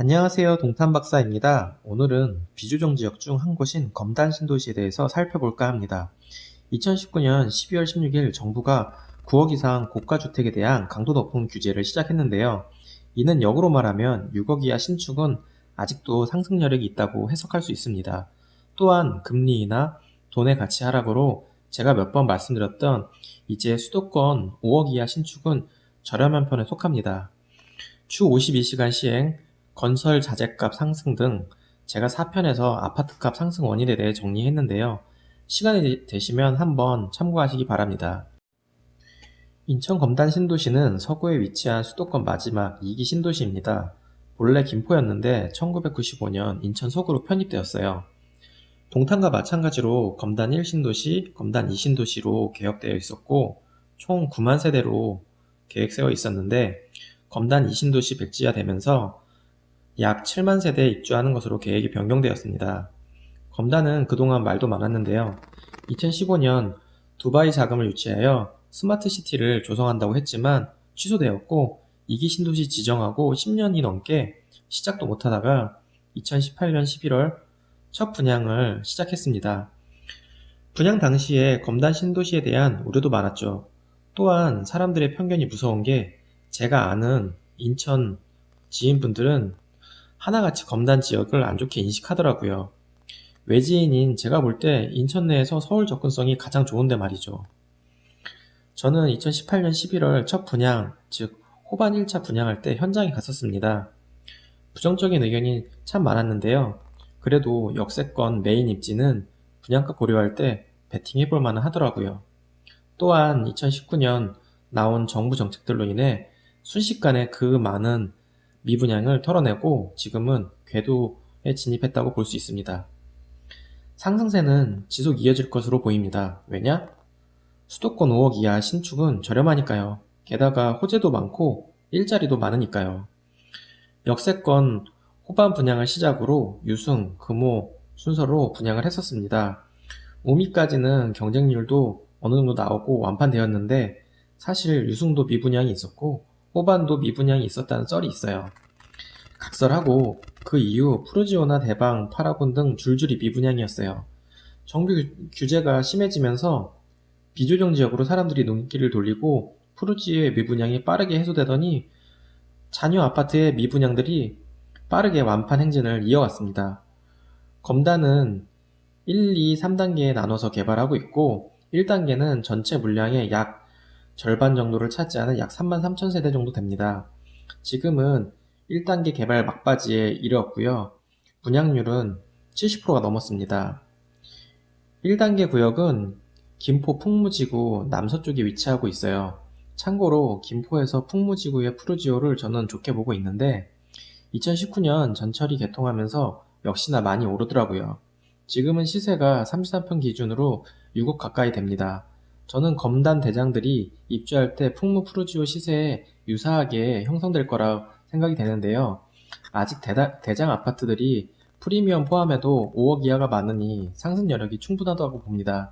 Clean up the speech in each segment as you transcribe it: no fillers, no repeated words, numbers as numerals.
안녕하세요. 동탄박사입니다. 오늘은 비조정 지역 중 한 곳인 검단 신도시에 대해서 살펴볼까 합니다. 2019년 12월 16일 정부가 9억 이상 고가주택에 대한 강도 높은 규제를 시작했는데요. 이는 역으로 말하면 6억 이하 신축은 아직도 상승 여력이 있다고 해석할 수 있습니다. 또한 금리나 돈의 가치 하락으로 제가 몇 번 말씀드렸던 이제 수도권 5억 이하 신축은 저렴한 편에 속합니다. 주 52시간 시행, 건설 자재값 상승 등 제가 4편에서 아파트값 상승 원인에 대해 정리했는데요. 시간이 되시면 한번 참고하시기 바랍니다. 인천 검단 신도시는 서구에 위치한 수도권 마지막 2기 신도시입니다. 본래 김포였는데 1995년 인천 서구로 편입되었어요. 동탄과 마찬가지로 검단 1신도시, 검단 2신도시로 개혁되어 있었고 총 9만 세대로 계획 세워 있었는데 검단 2신도시 백지화 되면서 약 7만 세대에 입주하는 것으로 계획이 변경되었습니다. 검단은 그동안 말도 많았는데요. 2015년 두바이 자금을 유치하여 스마트시티를 조성한다고 했지만 취소되었고 2기 신도시 지정하고 10년이 넘게 시작도 못하다가 2018년 11월 첫 분양을 시작했습니다. 분양 당시에 검단 신도시에 대한 우려도 많았죠. 또한 사람들의 편견이 무서운 게 제가 아는 인천 지인분들은 하나같이 검단 지역을 안 좋게 인식하더라고요. 외지인인 제가 볼 때 인천 내에서 서울 접근성이 가장 좋은데 말이죠. 저는 2018년 11월 첫 분양, 즉 호반 1차 분양할 때 현장에 갔었습니다. 부정적인 의견이 참 많았는데요. 그래도 역세권 메인 입지는 분양가 고려할 때 베팅해볼 만은 하더라고요. 또한 2019년 나온 정부 정책들로 인해 순식간에 그 많은 미분양을 털어내고 지금은 궤도에 진입했다고 볼 수 있습니다. 상승세는 지속 이어질 것으로 보입니다. 왜냐? 수도권 5억 이하 신축은 저렴하니까요. 게다가 호재도 많고 일자리도 많으니까요. 역세권 호반 분양을 시작으로 유승, 금호 순서로 분양을 했었습니다. 5미까지는 경쟁률도 어느 정도 나오고 완판되었는데 사실 유승도 미분양이 있었고 호반도 미분양이 있었다는 썰이 있어요. 각설하고 그 이후 푸르지오나 대방, 파라곤 등 줄줄이 미분양이었어요. 정부 규제가 심해지면서 비조정 지역으로 사람들이 눈길을 돌리고 푸르지오의 미분양이 빠르게 해소되더니 잔여 아파트의 미분양들이 빠르게 완판 행진을 이어왔습니다. 검단은 1, 2, 3단계에 나눠서 개발하고 있고 1단계는 전체 물량의 약 절반 정도를 차지하는 약 33,000세대 정도 됩니다. 지금은 1단계 개발 막바지에 이르렀고요. 분양률은 70%가 넘었습니다. 1단계 구역은 김포 풍무지구 남서쪽에 위치하고 있어요. 참고로 김포에서 풍무지구의 푸르지오를 저는 좋게 보고 있는데 2019년 전철이 개통하면서 역시나 많이 오르더라고요. 지금은 시세가 33평 기준으로 6억 가까이 됩니다. 저는 검단 대장들이 입주할 때 풍무 푸르지오 시세에 유사하게 형성될 거라 생각이 되는데요. 아직 대장 아파트들이 프리미엄 포함해도 5억 이하가 많으니 상승 여력이 충분하다고 봅니다.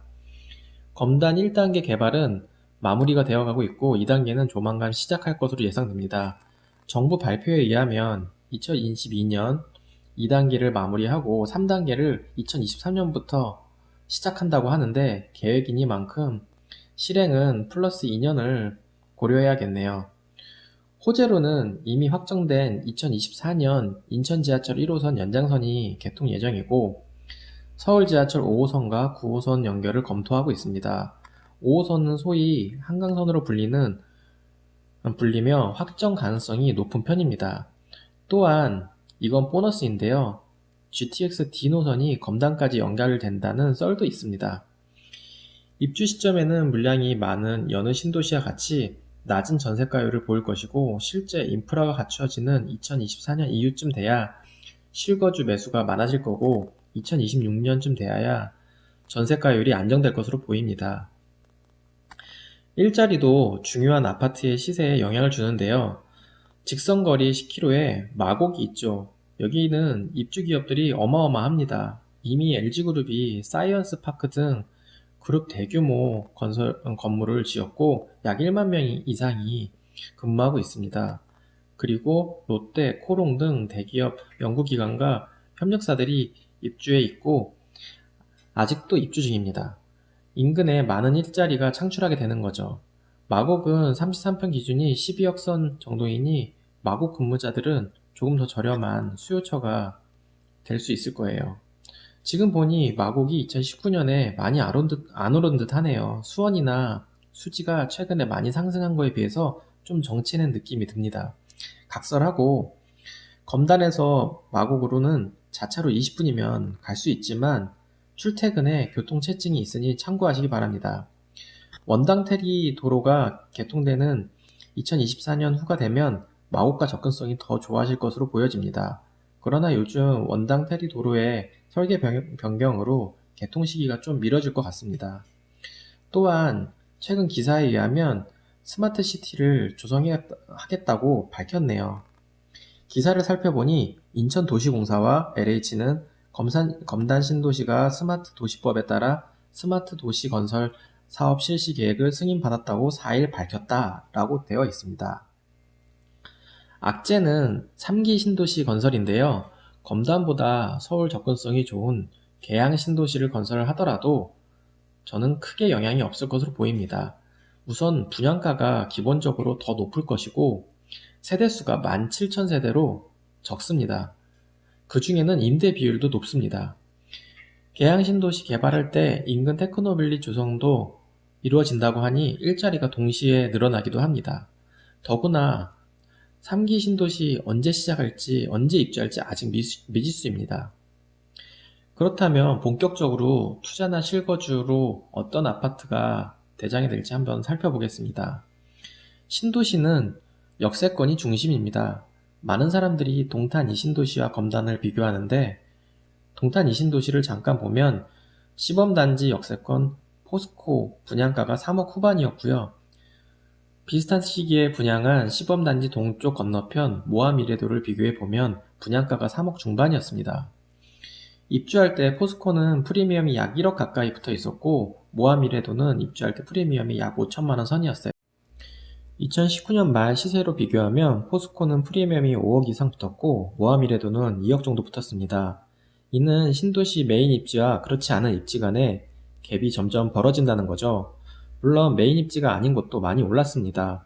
검단 1단계 개발은 마무리가 되어가고 있고 2단계는 조만간 시작할 것으로 예상됩니다. 정부 발표에 의하면 2022년 2단계를 마무리하고 3단계를 2023년부터 시작한다고 하는데 계획이니만큼 실행은 플러스 2년을 고려해야겠네요. 호재로는 이미 확정된 2024년 인천 지하철 1호선 연장선이 개통 예정이고 서울 지하철 5호선과 9호선 연결을 검토하고 있습니다. 5호선은 소위 한강선으로 불리며 확정 가능성이 높은 편입니다. 또한 이건 보너스인데요. GTX D 노선이 검단까지 연결된다는 썰도 있습니다. 입주 시점에는 물량이 많은 여느 신도시와 같이 낮은 전세가율을 보일 것이고 실제 인프라가 갖춰지는 2024년 이후쯤 돼야 실거주 매수가 많아질 거고 2026년쯤 돼야 전세가율이 안정될 것으로 보입니다. 일자리도 중요한 아파트의 시세에 영향을 주는데요. 직선거리 10km에 마곡이 있죠. 여기는 입주 기업들이 어마어마합니다. 이미 LG그룹이 사이언스파크 등 그룹 대규모 건물을 지었고 약 1만 명 이상이 근무하고 있습니다. 그리고 롯데, 코롱 등 대기업 연구기관과 협력사들이 입주해 있고 아직도 입주 중입니다. 인근에 많은 일자리가 창출하게 되는 거죠. 마곡은 33평 기준이 12억 선 정도이니 마곡 근무자들은 조금 더 저렴한 수요처가 될 수 있을 거예요. 지금 보니 마곡이 2019년에 많이 안 오른 듯 하네요. 수원이나 수지가 최근에 많이 상승한 거에 비해서 좀 정체된 느낌이 듭니다. 각설하고 검단에서 마곡으로는 자차로 20분이면 갈 수 있지만 출퇴근에 교통체증이 있으니 참고하시기 바랍니다. 원당태리 도로가 개통되는 2024년 후가 되면 마곡과 접근성이 더 좋아질 것으로 보여집니다. 그러나 요즘 원당태리 도로의 설계 변경으로 개통 시기가 좀 미뤄질 것 같습니다. 또한 최근 기사에 의하면 스마트시티를 조성하겠다고 밝혔네요. 기사를 살펴보니 인천도시공사와 LH는 검단 신도시가 스마트 도시법에 따라 스마트 도시 건설 사업 실시 계획을 승인받았다고 4일 밝혔다라고 되어 있습니다. 악재는 3기 신도시 건설인데요. 검단보다 서울 접근성이 좋은 계양 신도시를 건설을 하더라도 저는 크게 영향이 없을 것으로 보입니다. 우선 분양가가 기본적으로 더 높을 것이고 세대수가 17,000세대로 적습니다. 그 중에는 임대 비율도 높습니다. 계양 신도시 개발할 때 인근 테크노빌리 조성도 이루어진다고 하니 일자리가 동시에 늘어나기도 합니다. 더구나 3기 신도시 언제 시작할지 언제 입주할지 아직 미지수입니다. 그렇다면 본격적으로 투자나 실거주로 어떤 아파트가 대장이 될지 한번 살펴보겠습니다. 신도시는 역세권이 중심입니다. 많은 사람들이 동탄 이신도시와 검단을 비교하는데 동탄 이신도시를 잠깐 보면 시범단지 역세권 포스코 분양가가 3억 후반이었고요. 비슷한 시기에 분양한 시범단지 동쪽 건너편 모아미래도를 비교해보면 분양가가 3억 중반이었습니다. 입주할 때 포스코는 프리미엄이 약 1억 가까이 붙어 있었고 모아미래도는 입주할 때 프리미엄이 약 5천만원 선이었어요. 2019년 말 시세로 비교하면 포스코는 프리미엄이 5억 이상 붙었고 모아미래도는 2억 정도 붙었습니다. 이는 신도시 메인 입지와 그렇지 않은 입지 간에 갭이 점점 벌어진다는 거죠. 물론 메인 입지가 아닌 곳도 많이 올랐습니다.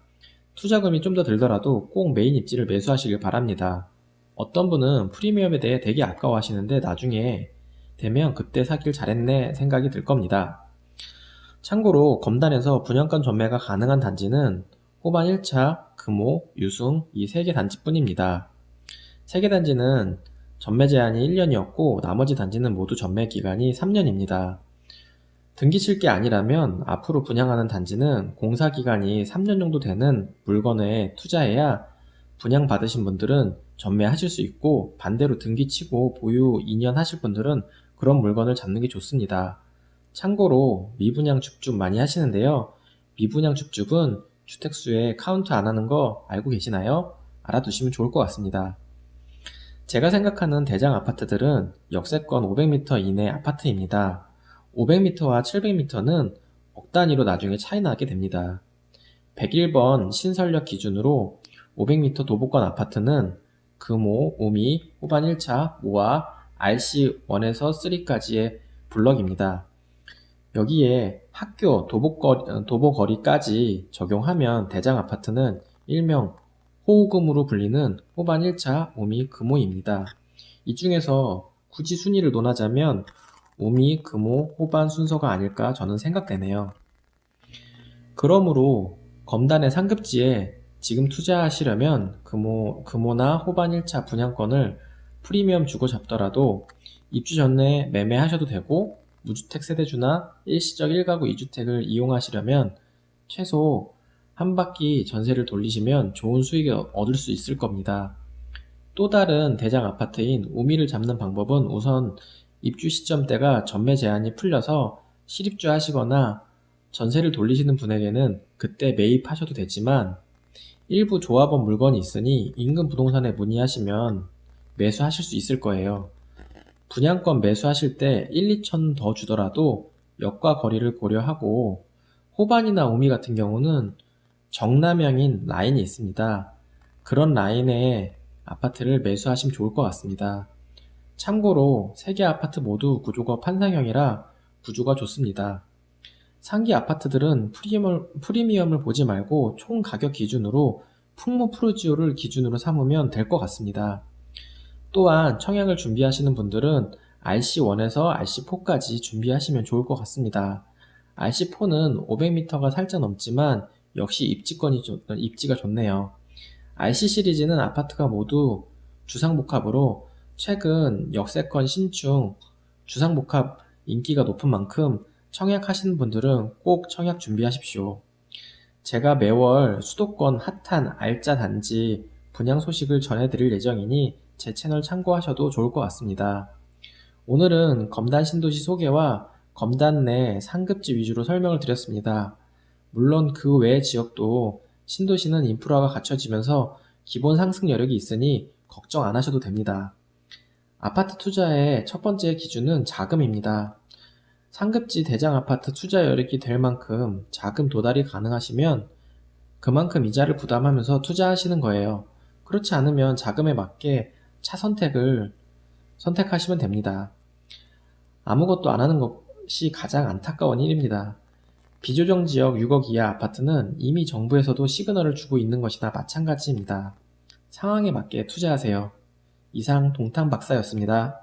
투자금이 좀 더 들더라도 꼭 메인 입지를 매수하시길 바랍니다. 어떤 분은 프리미엄에 대해 되게 아까워하시는데 나중에 되면 그때 사길 잘했네 생각이 들 겁니다. 참고로 검단에서 분양권 전매가 가능한 단지는 호반 1차, 금호, 유승 이 3개 단지뿐입니다. 3개 단지는 전매 제한이 1년이었고 나머지 단지는 모두 전매 기간이 3년입니다. 등기 칠 게 아니라면 앞으로 분양하는 단지는 공사 기간이 3년 정도 되는 물건에 투자해야 분양 받으신 분들은 전매하실 수 있고 반대로 등기 치고 보유 2년 하실 분들은 그런 물건을 잡는 게 좋습니다. 참고로 미분양 줍줍 많이 하시는데요. 미분양 줍줍은 주택수에 카운트 안 하는 거 알고 계시나요? 알아두시면 좋을 것 같습니다. 제가 생각하는 대장 아파트들은 역세권 500m 이내 아파트입니다. 500m와 700m는 억 단위로 나중에 차이 나게 됩니다. 101번 신설역 기준으로 500m 도보권 아파트는 금호, 우미, 호반 1차, 모아, RC1에서 3까지의 블럭입니다. 여기에 학교, 도보거리까지 적용하면 대장 아파트는 일명 호우금으로 불리는 호반 1차, 우미, 금호입니다. 이 중에서 굳이 순위를 논하자면 우미, 금호, 호반 순서가 아닐까 저는 생각되네요. 그러므로 검단의 상급지에 지금 투자하시려면 금호나 호반 1차 분양권을 프리미엄 주고 잡더라도 입주 전에 매매하셔도 되고 무주택 세대주나 일시적 1가구 2주택을 이용하시려면 최소 한 바퀴 전세를 돌리시면 좋은 수익을 얻을 수 있을 겁니다. 또 다른 대장 아파트인 우미를 잡는 방법은 우선 입주 시점대가 전매 제한이 풀려서 실입주 하시거나 전세를 돌리시는 분에게는 그때 매입하셔도 되지만 일부 조합원 물건이 있으니 인근 부동산에 문의하시면 매수하실 수 있을 거예요. 분양권 매수하실 때 1, 2천 더 주더라도 역과 거리를 고려하고 호반이나 우미 같은 경우는 정남향인 라인이 있습니다. 그런 라인의 아파트를 매수하시면 좋을 것 같습니다. 참고로 3개 아파트 모두 구조가 판상형이라 구조가 좋습니다. 상기 아파트들은 프리미엄을 보지 말고 총 가격 기준으로 풍무 프루지오를 기준으로 삼으면 될 것 같습니다. 또한 청약을 준비하시는 분들은 RC1에서 RC4까지 준비하시면 좋을 것 같습니다. RC4는 500m가 살짝 넘지만 역시 입지가 좋네요. RC 시리즈는 아파트가 모두 주상복합으로 최근 역세권 신축 주상복합 인기가 높은 만큼 청약하시는 분들은 꼭 청약 준비하십시오. 제가 매월 수도권 핫한 알짜 단지 분양 소식을 전해드릴 예정이니 제 채널 참고하셔도 좋을 것 같습니다. 오늘은 검단 신도시 소개와 검단 내 상급지 위주로 설명을 드렸습니다. 물론 그 외 지역도 신도시는 인프라가 갖춰지면서 기본 상승 여력이 있으니 걱정 안 하셔도 됩니다. 아파트 투자의 첫 번째 기준은 자금입니다. 상급지 대장 아파트 투자 여력이 될 만큼 자금 도달이 가능하시면 그만큼 이자를 부담하면서 투자하시는 거예요. 그렇지 않으면 자금에 맞게 차 선택하시면 됩니다. 아무것도 안 하는 것이 가장 안타까운 일입니다. 비조정 지역 6억 이하 아파트는 이미 정부에서도 시그널을 주고 있는 것이나 마찬가지입니다. 상황에 맞게 투자하세요. 이상 동탄 박사였습니다.